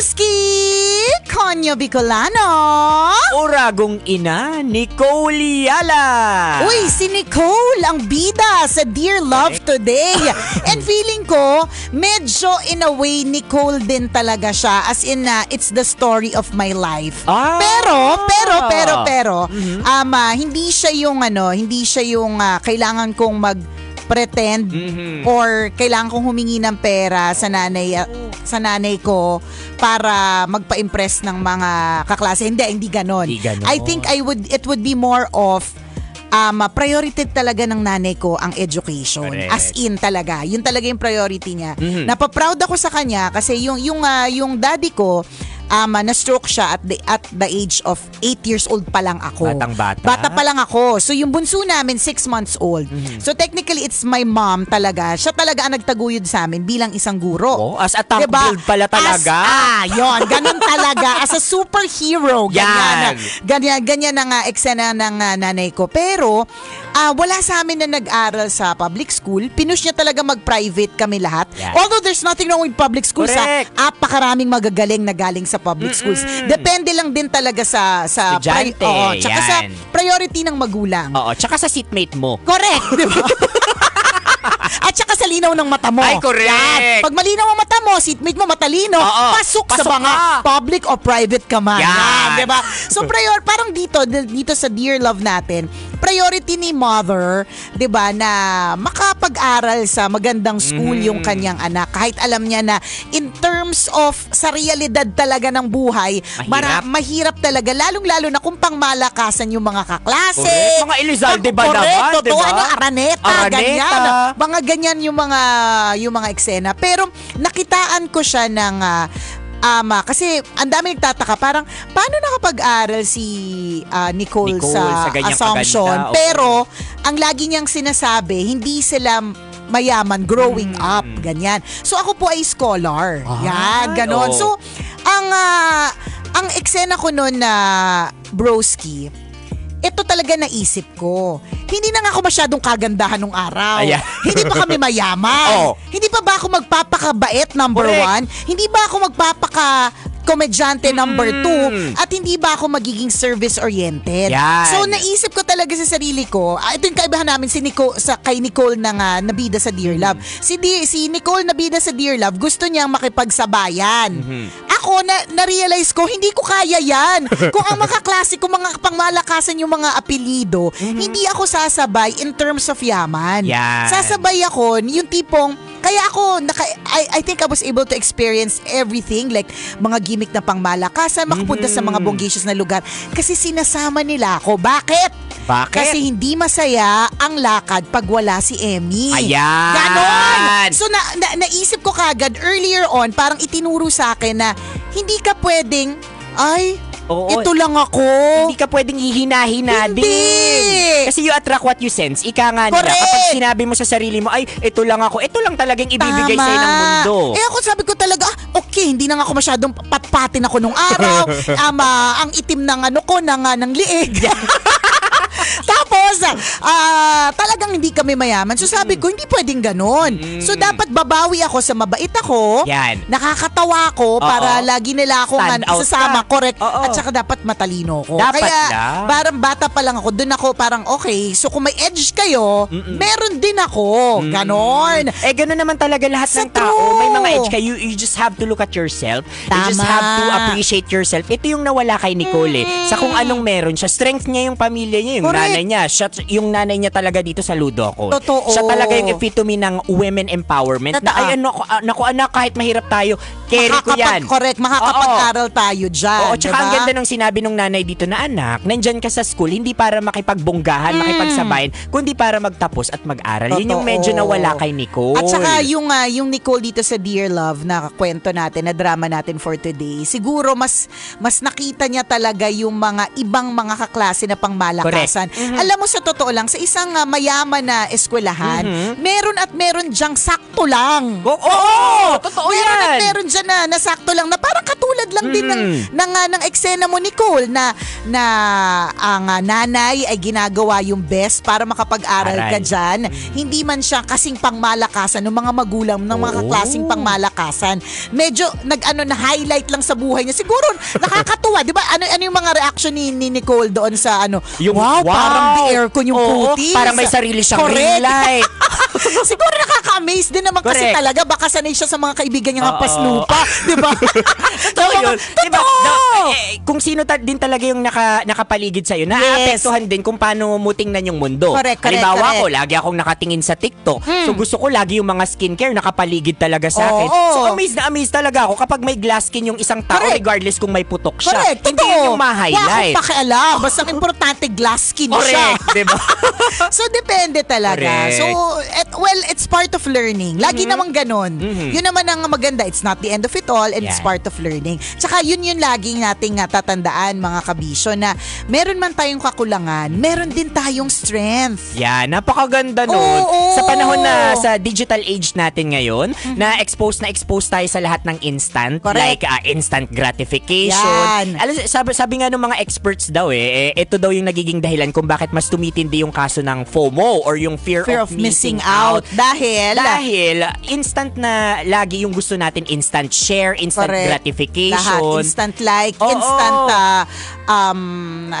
Broski! Konyo Bicolano! Uragong ina, Nicole Yala! Uy, si Nicole ang bida sa Dear Love today. And feeling ko, medyo in a way, Nicole din talaga siya. As in, it's the story of my life. Ah. Pero, hindi siya yung kailangan kong pretend or kailangan kong humingi ng pera sa nanay ko para magpa-impress ng mga kaklase. Hindi ganon. I think it would be more of priority talaga ng nanay ko ang education. Correct. As in talaga. Yun talaga yung priority niya. Napaproud ako sa kanya kasi yung daddy ko, na-stroke siya at the age of 8 years old pa lang ako. Batang-bata. Bata pa lang ako. So yung bunso namin 6 months old. So technically it's my mom talaga. Dia talaga ang nagtaguyod sa amin bilang isang guro. Oh, as a tank build pala talaga. Yon, ganun talaga. As a superhero. Ganyan ang eksena ng nanay ko. Pero wala sa amin na nag-aral sa public school. Pinush niya talaga mag-private kami lahat. Yan. Although there's nothing wrong with public schools. Apakaraming magagaling na galing sa public schools. Depende lang din talaga sa estudyante. Tsaka sa priority ng magulang. Oo, tsaka sa seatmate mo. Correct, di ba? At saka sa linaw ng mata mo. Ay, correct. Yan. Pag malinaw ang mata mo, seatmate mo matalino, pasok sa mga public o private ka man. Yan, di ba? So parang dito sa Dear Love natin, priority ni mother, 'di ba, na makapag-aral sa magandang school yung kanyang anak. Kahit alam niya na in terms of sa realidad talaga ng buhay, mahirap talaga, lalong-lalo na kung pangmalakasan yung mga kaklase. Correct. Mga Elizalde ba naman, 'di ba? Araneta, ganyan. Mga ganyan yung mga eksena. Pero nakitaan ko siya ng kasi ang dami nagtataka, parang paano nakapag-aral si Nicole sa Assumption, pero ang lagi niyang sinasabi, hindi sila mayaman growing up, ganyan. So ako po ay scholar. Yan, ganon. So ang eksena ko noon na Broski, ito talaga naisip ko. Hindi na nga ako masyadong kagandahan nung araw. Hindi pa kami mayaman. Hindi pa ba ako magpapakabait, number 1? Hindi ba ako komedyante number 2, at hindi ba ako magiging service-oriented? So naisip ko talaga sa sarili ko, ito yung kaibahan namin kay Nicole na nabida sa Dear Love. Si Nicole nabida sa Dear Love, gusto niyang makipagsabayan. Ako, na-realize ko, hindi ko kaya yan. Kung ang mga klase ko, mga pangmalakasan yung mga apelido, hindi ako sasabay in terms of yaman. Sasabay ako, yung tipong, kaya ako, I think I was able to experience everything, like mga gimmick na pangmalakasan, makapunta sa mga bongacious na lugar. Kasi sinasama nila ako. Bakit? Kasi hindi masaya ang lakad pag wala si Emmy. Ayan! Ganon! So naisip ko kagad earlier on, parang itinuro sa akin na hindi ka pwedeng, ito lang ako. Hindi ka pwedeng hihina-hina din. Kasi you attract what you sense. Ika nga nila, kapag sinabi mo sa sarili mo, ito lang ako, ito lang talagang ibibigay sa'yo ng mundo. Ako sabi ko talaga, okay, hindi na nga ako masyadong patpatin ako nung araw. Ang itim ng ng liig. Tapos, talagang hindi kami mayaman. So sabi ko, hindi pwedeng ganon. So dapat babawi ako sa mabait ako. Nakakatawa ako para lagi nila akong isasama. Correct. At saka dapat matalino ko. Kaya parang bata pa lang ako, dun ako parang okay. So kung may edge kayo, meron din ako. Ganon. Ganon naman talaga lahat ng tao. May mga edge kayo. You just have to look at yourself. You just have to appreciate yourself. Ito yung nawala kay Nicole sa kung anong meron siya. Strength niya yung pamilya niya, yung nanay niya. Yung nanay niya talaga dito sa Ludo ko. Totoo. Siya talaga yung epitome ng women empowerment. Naku anak, kahit mahirap tayo, carry ko yan. Correct, makakapag-aral tayo dyan. Tsaka ang ganda ng sinabi nung nanay dito na, anak, nandyan ka sa school, hindi para makipagbonggahan, makipagsabayan, kundi para magtapos at mag-aral. Yun yung medyo nawala kay Nicole. At saka yung Nicole dito sa Dear Love na kwento natin, na drama natin for today, siguro mas nakita niya talaga yung mga ibang mga kaklase na pangmalakasan. Alam mo, mo, sa totoo lang, sa isang mayaman na eskwelahan, meron diyang sakto lang. Oo, totoo meron yan. At meron dyan na sakto lang, na parang katulad lang din ng eksena mo, Nicole, na ang nanay ay ginagawa yung best para makapag-aral ka dyan. Hindi man siya kasing pangmalakasan ng mga magulang, ng mga kaklaseng pangmalakasan. Medyo na-highlight lang sa buhay niya. Siguro nakakatuwa, di ba? Ano yung mga reaction ni Nicole doon sa wow, parang the aircon yung putis. Parang may sarili siyang ring light. Siguro nakaka-amaze din naman kasi talaga baka sanay siya sa mga kaibigan niyang hampas lupa, di ba? Totoo yun. Diba? Kung sino din talaga yung nakapaligid sa'yo, naapektuhan din kung paano mo tingnan yung mundo. Halimbawa ko, lagi akong nakatingin sa TikTok. So gusto ko lagi yung mga skincare nakapaligid talaga sa akin. So amazed talaga ako kapag may glass skin yung isang tao regardless kung may putok siya. Hindi yun yung ma-highlight. Wala akong pakialam. Basta importante glass skin siya. Diba? So depende talaga. So, it's part of learning. Lagi namang ganon. Yun naman ang maganda. It's not the end of it all and it's part of learning. Tsaka yun laging nating tatandaan, mga kabisyo, na meron man tayong kakulangan, meron din tayong strength. Yan, napakaganda nun. Sa panahon na sa digital age natin ngayon, na expose tayo sa lahat ng instant. Like instant gratification. Sabi nga ng mga experts daw ito daw yung nagiging dahilan kung bakit mas tumitindi yung kaso ng FOMO or yung fear of missing out. Dahil instant na lagi yung gusto natin, instant share, instant gratification. Lahat, instant like, instant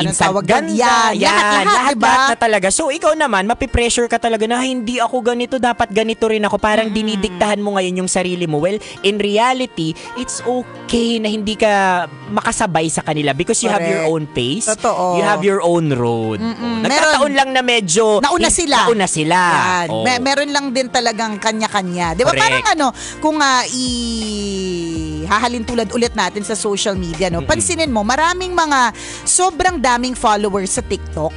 instant tawag ganda. Lahat, diba? Na talaga. So ikaw naman, mapipressure ka talaga na hindi ako ganito, dapat ganito rin ako. Parang dinidiktahan mo ngayon yung sarili mo. Well, in reality, it's okay na hindi ka makasabay sa kanila because you have your own pace. Totoo. You have your own road. Nagkataon lang na medyo nauna sila. Yan. Meron lang din talagang kanya-kanya. Di ba? Parang kung hahalin tulad ulit natin sa social media, pansinin mo, maraming mga sobrang daming followers sa TikTok.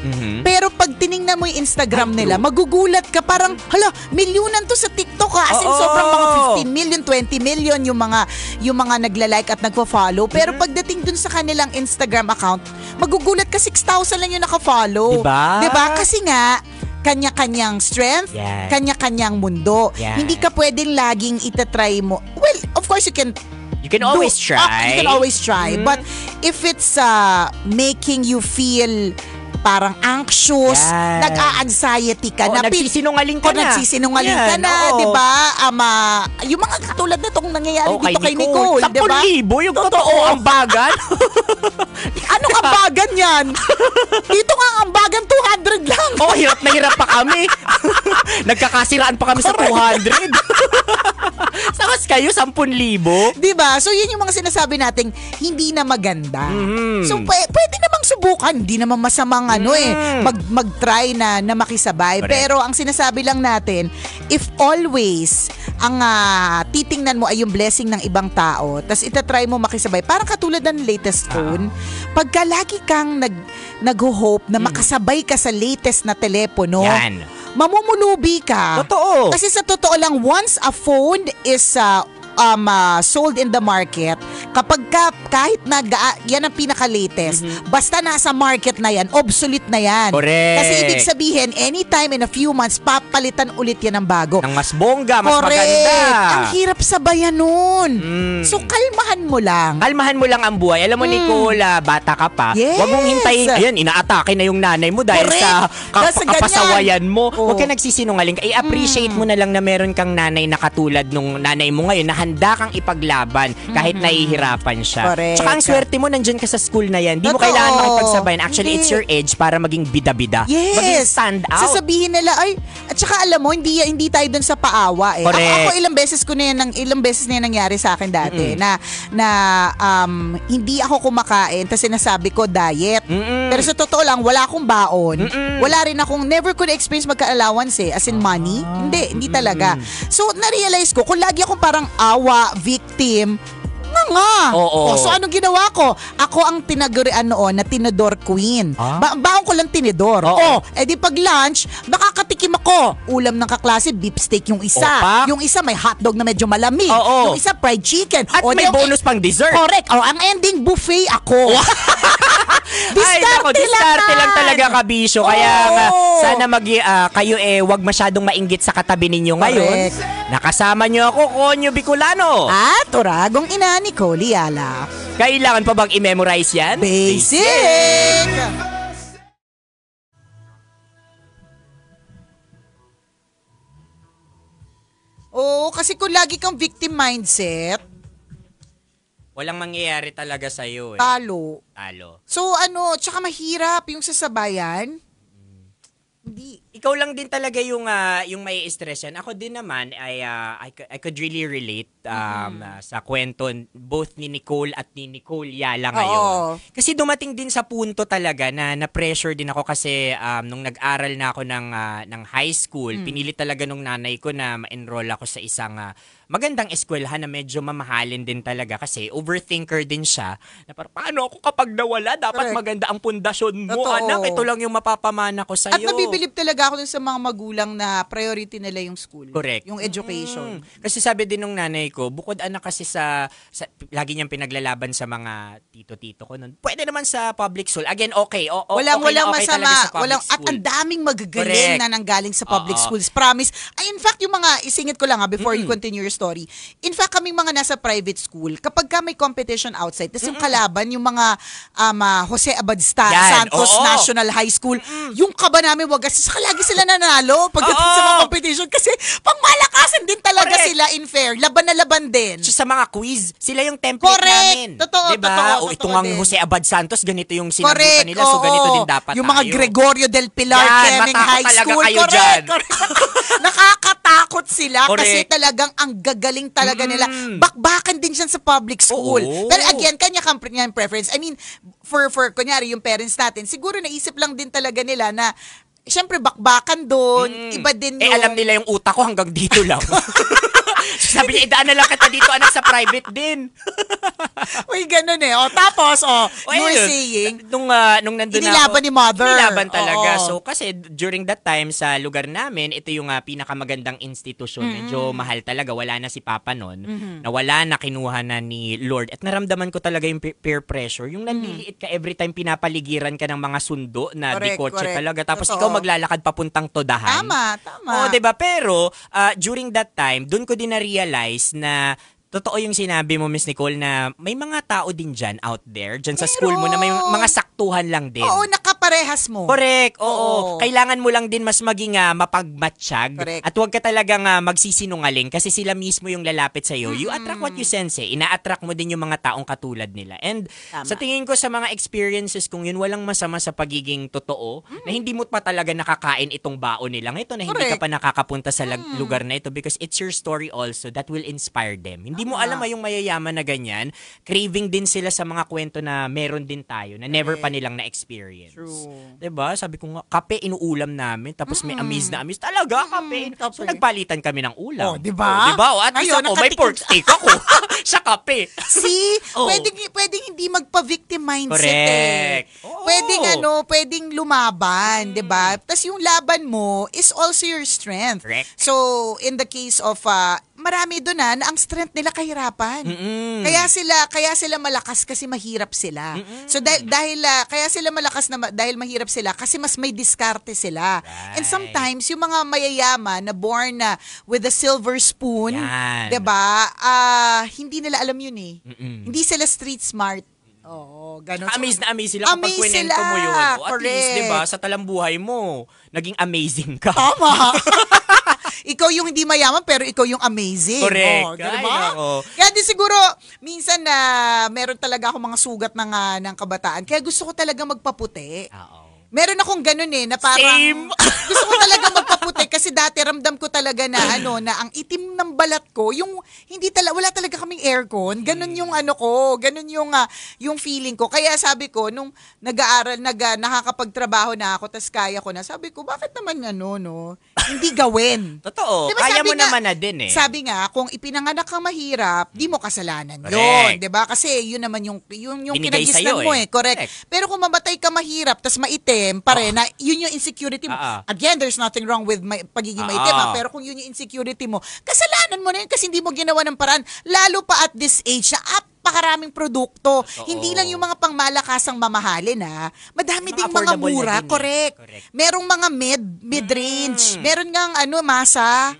Pero pag tiningnan mo yung Instagram nila, magugulat ka, parang, milyunan to sa TikTok As in, sobrang mga 15 million, 20 million yung mga nagla-like at nagpo-follow. Pero pagdating dun sa kanilang Instagram account, magugulat ka 6,000 lang yung naka-follow. Diba? Kasi nga, kanya-kanyang strength, kanya-kanyang mundo. Hindi ka pwedeng laging itatry mo. Well, of course, you can always try. You can always try. But if it's making you feel parang anxious, nag-a-anxiety ka na. Nagsisinungaling ka na. Di ba? Yung mga katulad na itong nangyayari dito kay Nicole. 10,000 yung totoo ambagan. Anong ambagan yan? Dito nga ang ambagan 200 lang. Hirap na hirap pa kami. Nagkakasiraan pa kami sa 200. Tapos kayo, 10,000. Diba? So, yun yung mga sinasabi nating hindi na maganda. So, pwede namang subukan. Hindi naman masamang mag-try na makisabay. Pero, ang sinasabi lang natin, if always ang titingnan mo ay yung blessing ng ibang tao, tas itatry mo makisabay, parang katulad ng latest phone, pagka lagi kang nag-hope na makasabay ka sa latest na telepono, mamumulubi ka. Totoo. Kasi sa totoo lang, once a phone is sold in the market, kapag kahit yan ang pinaka-latest, basta nasa market na yan, obsolete na yan. Correct. Kasi ibig sabihin, anytime in a few months, papalitan ulit yan ng bago. Ng mas bongga, mas maganda. Ang hirap sabayan nun. So, kalmahan mo lang. Kalmahan mo lang ang buhay. Alam mo, Nicole, bata ka pa. Huwag mong hintayin. Ayan, inaatake na yung nanay mo dahil sa kapasawayan mo. Huwag ka nagsisinungaling. I-appreciate mo na lang na meron kang nanay na katulad nung nanay mo ngayon na handa kang ipaglaban kahit nahihirapan siya. Correct. Tsaka ang swerte mo, nandyan ka sa school na yan. Di mo kailangan makipagsabayan. Actually, it's your edge para maging bida-bida. Maging stand out. Sasabihin nila, at saka alam mo, hindi tayo dun sa paawa eh. Ako ilang beses na yan nangyari sa akin dati na hindi ako kumakain tapos sinasabi ko diet. Pero sa totoo lang, wala akong baon. Wala rin akong, never ko na-experience magka-allowance as in money. Hindi talaga. So, na-realize ko, kung lagi akong parang awa, victim, so anong ginawa ko? Ako ang tinagurian noon na tinidor queen. Baon ko lang tinidor. Di pag lunch, nakakatikim ako. Ulam ng kaklase, beef steak yung isa. Yung isa may hotdog na medyo malamig. Yung isa fried chicken. At may bonus pang dessert. Correct. Ang ending buffet ako. Ay, nako, diskarte lang talaga kabisyo. Kaya nga, sana kayo wag masyadong mainggit sa katabi ninyo ngayon. Nakasama nyo ako, Konyo Bicolano. At Turagong ina ni Cole Yala. Kailangan pa bang i-memorize yan? Basic! Oo, kasi kung lagi kang victim mindset, Walang mangyayari talaga sa'yo talo. Talo. So tsaka mahirap yung sasabayan. Hindi. Ikaw lang din talaga yung may stress yan. Ako din naman I could really relate sa kwento both ni Nicole at ni Nicole Yala ngayon. Kasi dumating din sa punto talaga na pressure din ako kasi nung nag-aral na ako ng high school, pinilit talaga nung nanay ko na ma-enroll ako sa isang magandang eskwelahan na medyo mamahalin din talaga kasi overthinker din siya na parang paano ako kapag nawala? Dapat maganda ang pundasyon mo, anak. Ito lang yung mapapamana ko sa'yo. At nabibilib talaga ako dun sa mga magulang na priority nila yung school. Correct. Yung education. Kasi sabi din nung nanay ko, bukod anak kasi sa lagi niyang pinaglalaban sa mga tito-tito ko nun. Pwede naman sa public school. Again, okay. Walang okay masama. Sa public school. At ang daming magagaling na nanggaling sa public schools. Promise. Ay, in fact, yung mga, isingit ko lang before you continue your story. In fact, kaming mga nasa private school, kapag ka may competition outside, tapos yung kalaban, yung mga Jose Abad Santos National High School, yung kaba namin wagas, saka lagi sila nanalo pagdating sa mga competition kasi pangmalakasan din talaga sila in fair. Laban na laban din. So, sa mga quiz, sila yung template namin. Totoo, diba? totoo. Ito nga Jose Abad Santos, ganito yung sinabutan nila, so ganito din dapat yung mga tayo. Gregorio del Pilar, Keming High School. Correct. Nakakatakot sila kasi talagang ang gagaling talaga nila. Bakbakan din siya sa public school. Pero again, kanya-kanya preference. I mean, for kunyari yung parents natin, siguro naisip lang din talaga nila na syempre bakbakan doon, iba din yung... alam nila yung utak ko hanggang dito lang. Sabi niya, idaan na lang kita dito, anak, sa private din. Uy, ganun tapos, you were saying, nung nandun inilaban ni mother. Inilaban talaga. So, kasi during that time, sa lugar namin, ito yung pinakamagandang institusyon. Medyo mahal talaga. Wala na si Papa nun. Na wala na, kinuha na ni Lord. At naramdaman ko talaga yung peer pressure. Yung nanliliit ka every time pinapaligiran ka ng mga sundo na di kotse talaga. Tapos ikaw maglalakad papuntang Todahan. Tama. Diba? Pero, during that time, dun ko din na-realize na totoo yung sinabi mo, Miss Nicole, na may mga tao din dyan out there, dyan sa school mo na may mga saktuhan lang din. Oo, nakaparehas mo. Correct, oo. Kailangan mo lang din mas maging mapagmatsyag. Correct. At huwag ka talagang magsisinungaling kasi sila mismo yung lalapit sa'yo. You attract what you sense Ina-attract mo din yung mga taong katulad nila. And sa tingin ko sa mga experiences kung yun, walang masama sa pagiging totoo na hindi mo pa talaga nakakain itong baon nilang ito na hindi ka pa nakakapunta sa lugar na ito because it's your story also that will inspire them. Hindi mo alam yung mayayaman na ganyan, craving din sila sa mga kwento na meron din tayo na never pa nilang na-experience. True. Diba? Sabi ko nga, kape inuulam namin, tapos may amaze na amaze. Talaga, kape. So, nagpalitan kami ng ulam. Diba? At least ako, may pork steak ako. Sa kape. See? Pwedeng hindi magpa-victim mindset. Correct. Pwedeng lumaban, diba? Tapos yung laban mo is also your strength. Correct. So, in the case of marami doon na ang strength nila kahirapan. Kaya sila malakas kasi mahirap sila. So dahil kaya sila malakas dahil mahirap sila kasi mas may diskarte sila. Right. And sometimes yung mga mayayaman na born with a silver spoon, 'di ba? Hindi nila alam yun Hindi sila street smart. Oo, ganun. Amaze na amaze sila kapag kwento mo yun. At least, diba, sa talambuhay mo, naging amazing ka. Tama. Ikaw yung hindi mayaman pero ikaw yung amazing. Correct. Diba? Kaya di siguro minsan na meron talaga ako mga sugat ng kabataan. Kaya gusto ko talaga magpaputi. Meron akong ganun na parang Same. gusto ko talaga magpaputi kasi dati ramdam ko talaga na na ang itim ng balat ko, yung wala talaga kaming aircon, ganun yung ganun yung feeling ko. Kaya sabi ko nung nag-aaral, nakakapagtrabaho na ako, tas kaya ko na. Sabi ko, bakit naman hindi gawin? Totoo. Diba, kaya mo naman na din Sabi nga, kung ipinanganak kang mahirap, di mo kasalanan yun. Diba? Kasi yun naman yung kinagisnan mo Correct. Pero kung mamatay ka mahirap, tas maitim pa rin, na yun yung insecurity mo. Again, there's nothing wrong with pagiging maitim. Pero kung yun yung insecurity mo, kasalanan mo na yun kasi hindi mo ginawa ng paraan. Lalo pa at this age na napakaraming produkto. Totoo. Hindi lang yung mga pangmalakasang mamahalin ha. Madami Yung ding mga mga affordable mura, na din eh. correct. Merong mga mid-range. Meron ngang masa.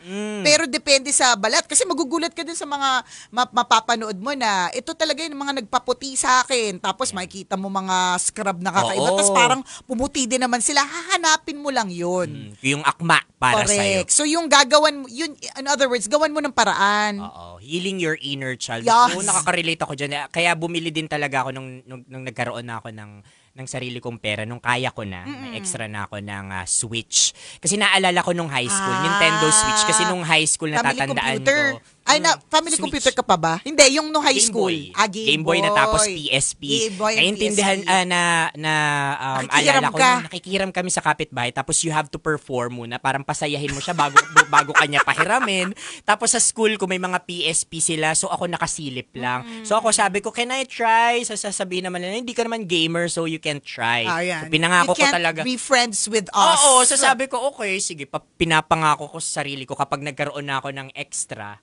Pero depende sa balat. Kasi magugulat ka din sa mga mapapanood mo na ito talaga yung mga nagpaputi sa akin. Tapos makikita mo mga scrub na kakaiba. Oo. Tapos parang pumuti din naman sila. Hahanapin mo lang yun. Yung akma para sa'yo. Correct. So yung gagawan mo, yun, in other words, gawan mo ng paraan. Oo. Healing your inner child. Yes. Oo, nakaka-relate ako dyan. Kaya bumili din talaga ako nung nagkaroon na ako ng sarili kong pera, nung kaya ko na, may extra na ako ng Switch. Kasi naalala ko nung high school, Nintendo Switch. Kasi nung high school, natatandaan ko. Family Switch. computer ka pa ba? Hindi, yung no high Game school. Boy. Game Boy na tapos Boy. PSP. Game Boy and Naintindihan PSP. Nakikihiram alala ko, ka. nakikihiram kami sa kapitbahay, tapos you have to perform muna, parang pasayahin mo siya bago kanya pahiramin. Tapos sa school ko may mga PSP sila, so ako nakasilip lang. So ako sabi ko, can I try? Sasabihin naman nila, hindi ka naman gamer, so you can try. So pinangako ko talaga. You can't be friends with us. Oo, sasabi ko, okay, sige, pinapangako ko sa sarili ko kapag nagkaroon na ako ng extra.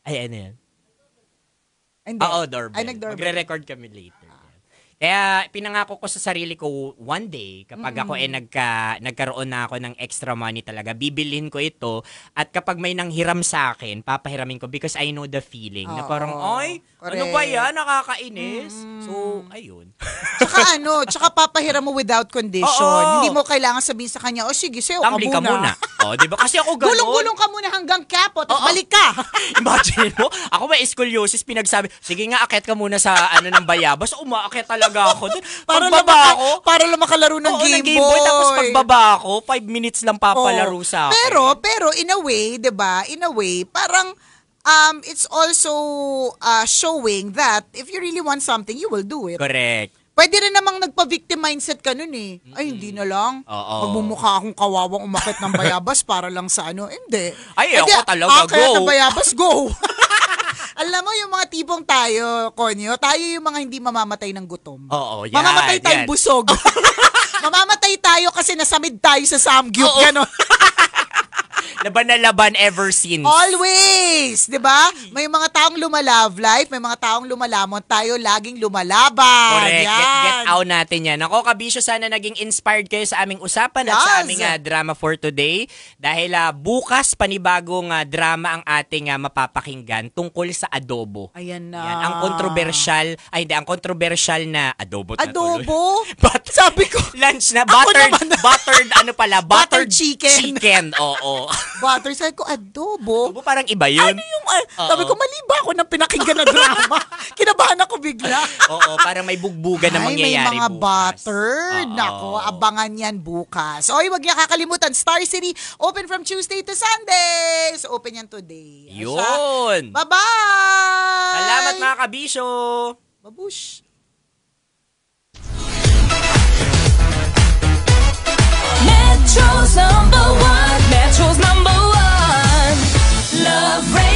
Ay, ano yan? Hindi. Oo, doorbell. Ay, nag-doorbell. Magre-record kami later. Kaya pinangako ko sa sarili ko one day, kapag ako nagkaroon na ako ng extra money talaga, bibilhin ko ito, at kapag may nanghiram sa akin, papahiramin ko because I know the feeling na parang, ay, ano ba yan? Nakakainis. So, ayun. Tsaka papahiram mo without condition. Oo. Hindi mo kailangan sabihin sa kanya, sige, sayo Tumbling ka muna. Di ba? Kasi ako gano'n. Gulong-gulong ka muna hanggang kapo, tapos balik ka. Imagine mo, ako may scoliosis, pinagsabi, sige nga, akit ka muna sa ng bayabas. Umaakit talaga ako dun. Pagbaba ako, para lang makalaro ng Game Boy. Tapos pagbaba ako, 5 minutes lang papalaro sa akin. Pero in a way, 'di ba? In a way, parang it's also showing that if you really want something, you will do it. Correct. Pwede rin namang nagpa-victim mindset ka nun eh. Ay, hindi na lang. Magmumukha akong kawawang umakit ng bayabas para lang sa Hindi. Ay, ako talaga, akit go. ng bayabas, go. Alam mo, yung mga tipong tayo, Konyo, tayo yung mga hindi mamamatay ng gutom. Oo, yan. Mamamatay tayong busog. Mamamatay tayo kasi nasamid tayo sa samgyup, gano'n. Laban na laban ever since. Always, 'di ba? May mga taong lumalove life, may mga taong lumalamon, tayo laging lumalaban. Correct. Yan. Get out natin yan. Ako, kabisyo, sana naging inspired kayo sa aming usapan at sa aming drama for today. Dahil bukas, panibagong drama ang ating mapapakinggan tungkol sa adobo. Ayan na. Yan, ang controversial na adobo. Adobo? Sabi ko, lunch na, buttered chicken. Oo. Butter. Sabi ko, adobo? Adobo parang iba yun. Ano yung, sabi ko, mali ba ako ng pinakinggan na drama? Kinabahan ako bigla. Oo, parang may bugbugan na mangyayari may mga bukas. butter. Nako, abangan yan bukas. Oy, wag niya kakalimutan, Star City, open from Tuesday to Sunday. So, open yan today. Yun. Bye-bye! Salamat mga kabisyo. Babush. Metro's number one. Metro's number one. Love Radio.